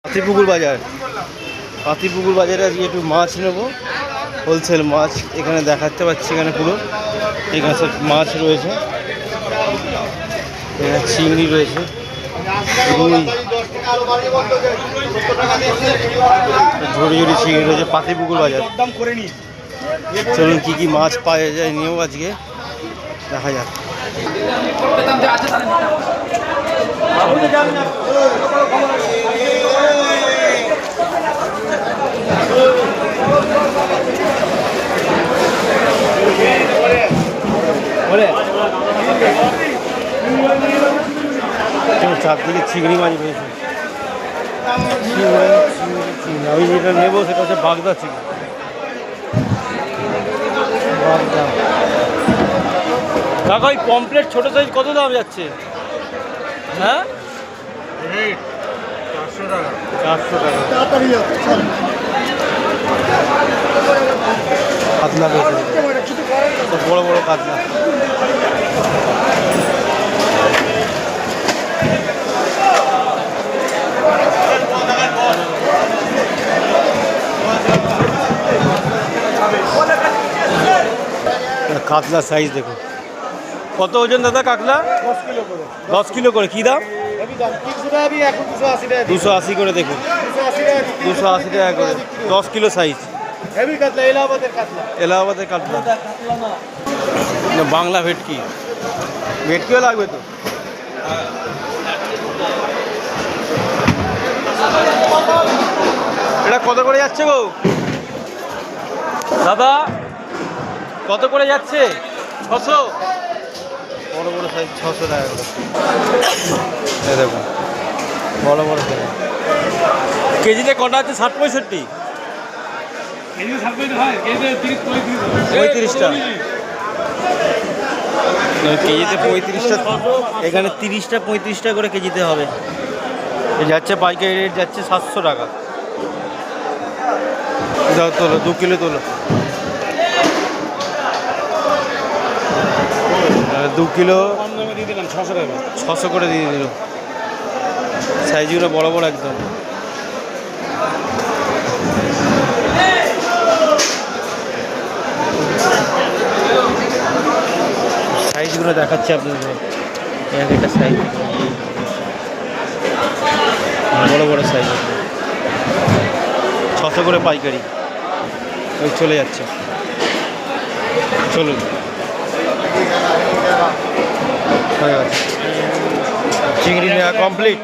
পাতিপুকুর বাজার, পাতিপুকুর বাজারে আজকে একটু মাছ নেবো, হোলসেল মাছ। এখানে দেখাতে পাচ্ছি, এখানে পুরো এখানে সব মাছ রয়েছে, এখানে চিংড়ি রয়েছে, রুই, ঝুড়ি ঝুড়ি চিংড়ি রয়েছে। পাতিপুকুর বাজার, চলুন কী কী মাছ পাওয়া যায় নিয়েও আজকে দেখা যাক। চারদিকে চিংড়ি মাছ রয়েছে। আমি যেটা নেবো সেটা হচ্ছে বাগদা চিংড়ি। বাগদা কাকা, ওই পমপ্লেট ছোটো সাইজ কত দাম যাচ্ছে? হ্যাঁ, 400 টাকা। 400 টাকা। কাতলা রয়েছে, বড় বড় কাতলা। কাতলা সাইজ দেখো, কত ওজন দাদা কাতলা? 10 কিলো করে। 10 কিলো করে কী দাম? 280 করে। দেখুন 280 টাকা করে, 10 কিলো সাইজ। এলাহাবাদের কাতলা। বাংলা ভেটকি, ভেটকিও লাগবে তো। এটা কত করে যাচ্ছে গো দাদা? কত করে যাচ্ছে? 600। বড় বড় সাইজ 600 টাকা করে। দেখুন বড় বড় সাইজ। কেজিতে কটা আছে? 60-65? 35টা। কেজিতে 35টা, এখানে 30টা 35টা করে কেজিতে হবে। যাচ্ছে পাইকারি রেট যাচ্ছে 700 টাকা। যাও তোলো, 2 কিলো তোলো। 2 কিলো 600 করে দিয়ে দিল। সাইজগুলো বড় বড় একদম। সাইজগুলো দেখাচ্ছে আপনাদের, এক একটা সাইজ বড় বড় সাইজ। 600 করে পাইকারি, ওই চলে যাচ্ছে। চলুন, চিংড়ি নেওয়া কমপ্লিট।